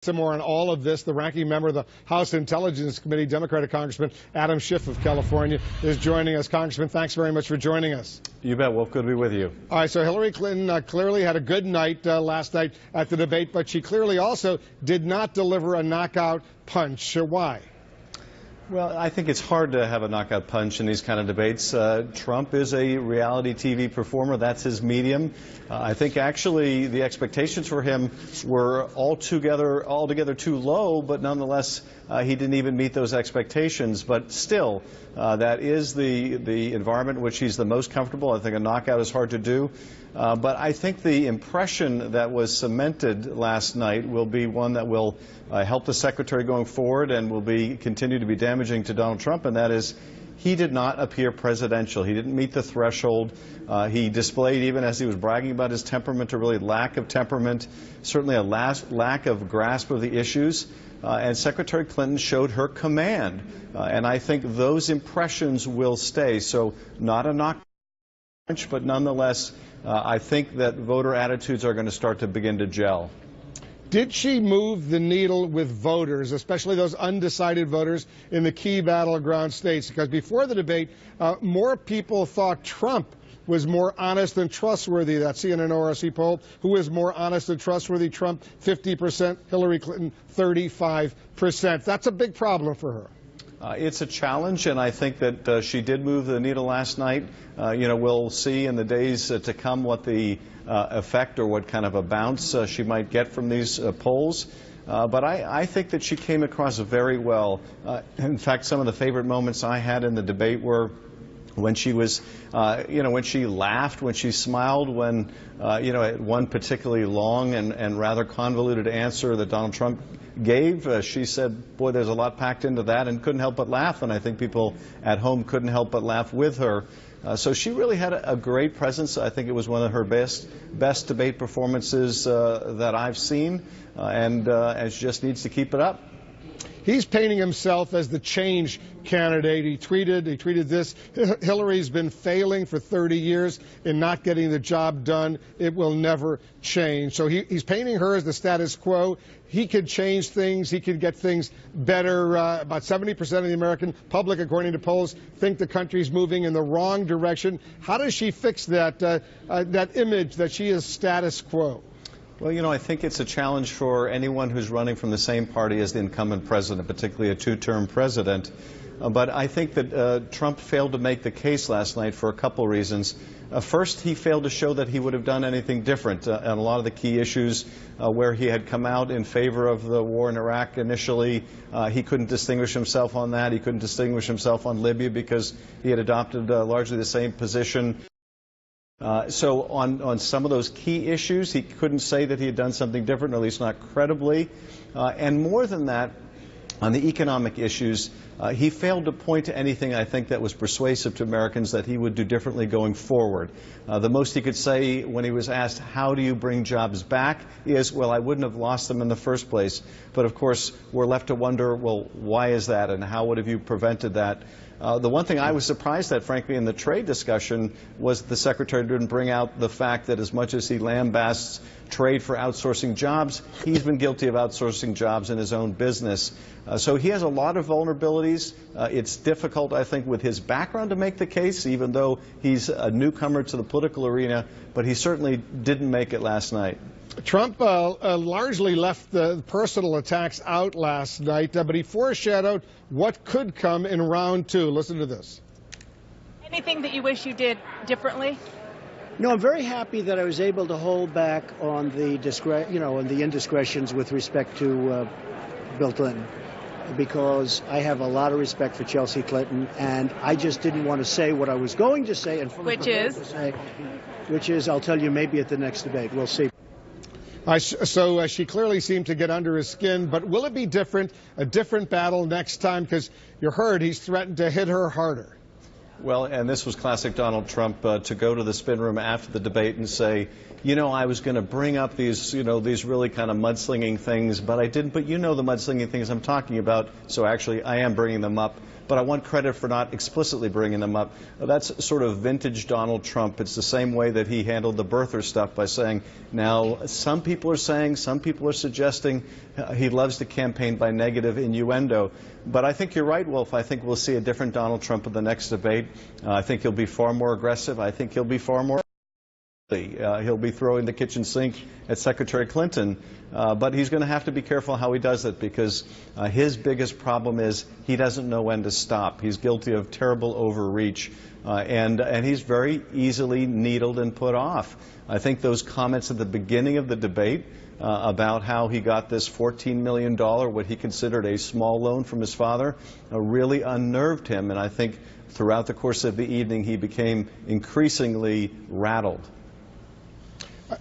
Some more on all of this. The ranking member of the House Intelligence Committee, Democratic Congressman Adam Schiff of California, is joining us. Congressman, thanks very much for joining us. You bet, Wolf. Good to be with you. All right, so Hillary Clinton clearly had a good night last night at the debate, but she clearly also did not deliver a knockout punch. Why? Well, I think it's hard to have a knockout punch in these kind of debates. Trump is a reality TV performer. That's his medium. I think actually the expectations for him were altogether too low, but nonetheless he didn't even meet those expectations. But still, that is the environment in which he's the most comfortable. I think a knockout is hard to do. But I think the impression that was cemented last night will be one that will help the secretary going forward and will continue to be damaging to Donald Trump, and that is he did not appear presidential. He didn't meet the threshold. He displayed, even as he was bragging about his temperament, a really lack of temperament, certainly a lack of grasp of the issues. And Secretary Clinton showed her command. And I think those impressions will stay. So not a knockout punch, but nonetheless, I think that voter attitudes are going to start to begin to gel. Did she move the needle with voters, especially those undecided voters in the key battleground states? Because before the debate, more people thought Trump was more honest and trustworthy. That CNN ORC poll. Who was more honest and trustworthy? Trump 50%, Hillary Clinton 35%. That's a big problem for her. It's a challenge, and I think that she did move the needle last night. We'll see in the days to come what the effect or what kind of a bounce she might get from these polls. But I think that she came across very well. In fact, some of the favorite moments I had in the debate were when she was, when she laughed, when she smiled, when, at one particularly long and rather convoluted answer that Donald Trump gave, she said, boy, there's a lot packed into that, and couldn't help but laugh. And I think people at home couldn't help but laugh with her. So she really had a great presence. I think it was one of her best debate performances that I've seen, and she just needs to keep it up. He's painting himself as the change candidate. He tweeted this: Hillary's been failing for 30 years in not getting the job done. It will never change. So he's painting her as the status quo. He could change things. He could get things better. About 70% of the American public, according to polls, think the country's moving in the wrong direction. How does she fix that image that she is status quo? Well, I think it's a challenge for anyone who's running from the same party as the incumbent president, particularly a two-term president. But I think that Trump failed to make the case last night for a couple reasons. First, he failed to show that he would have done anything different on a lot of the key issues where he had come out in favor of the war in Iraq initially. He couldn't distinguish himself on that. He couldn't distinguish himself on Libya because he had adopted largely the same position. So on some of those key issues, he couldn't say that he had done something different, or at least not credibly. And more than that, on the economic issues, he failed to point to anything, I think, that was persuasive to Americans that he would do differently going forward. The most he could say when he was asked, how do you bring jobs back, is, well, I wouldn't have lost them in the first place. But, of course, we're left to wonder, well, why is that, and how would have you prevented that? The one thing I was surprised at, frankly, in the trade discussion was the Secretary didn't bring out the fact that as much as he lambasts trade for outsourcing jobs, he's been guilty of outsourcing jobs in his own business. So he has a lot of vulnerabilities. It's difficult, I think, with his background to make the case, even though he's a newcomer to the political arena, but he certainly didn't make it last night. Trump largely left the personal attacks out last night, but he foreshadowed what could come in round two. Listen to this. Anything that you wish you did differently? No, I'm very happy that I was able to hold back on the indiscretions with respect to Bill Clinton, because I have a lot of respect for Chelsea Clinton, and I just didn't want to say what I was going to say, and which is I'll tell you maybe at the next debate. We'll see. So she clearly seemed to get under his skin, but will it be different, a different battle next time? Because you heard he's threatened to hit her harder. Well, and this was classic Donald Trump to go to the spin room after the debate and say, you know, I was going to bring up these, these really kind of mudslinging things, but I didn't. But you know the mudslinging things I'm talking about, so actually I am bringing them up. But I want credit for not explicitly bringing them up. That's sort of vintage Donald Trump. It's the same way that he handled the birther stuff by saying, now, some people are saying, some people are suggesting he loves to campaign by negative innuendo. But I think you're right, Wolf. I think we'll see a different Donald Trump in the next debate. I think he'll be far more aggressive. I think he'll be far more... he'll be throwing the kitchen sink at Secretary Clinton, but he's going to have to be careful how he does it, because his biggest problem is he doesn't know when to stop. He's guilty of terrible overreach, and he's very easily needled and put off. I think those comments at the beginning of the debate about how he got this $14 million, what he considered a small loan from his father, really unnerved him, and I think throughout the course of the evening he became increasingly rattled.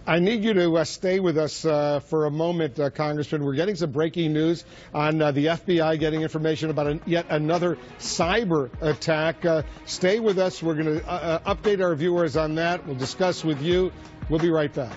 I need you to stay with us for a moment, Congressman. We're getting some breaking news on the FBI getting information about yet another cyber attack. Stay with us. We're going to update our viewers on that. We'll discuss with you. We'll be right back.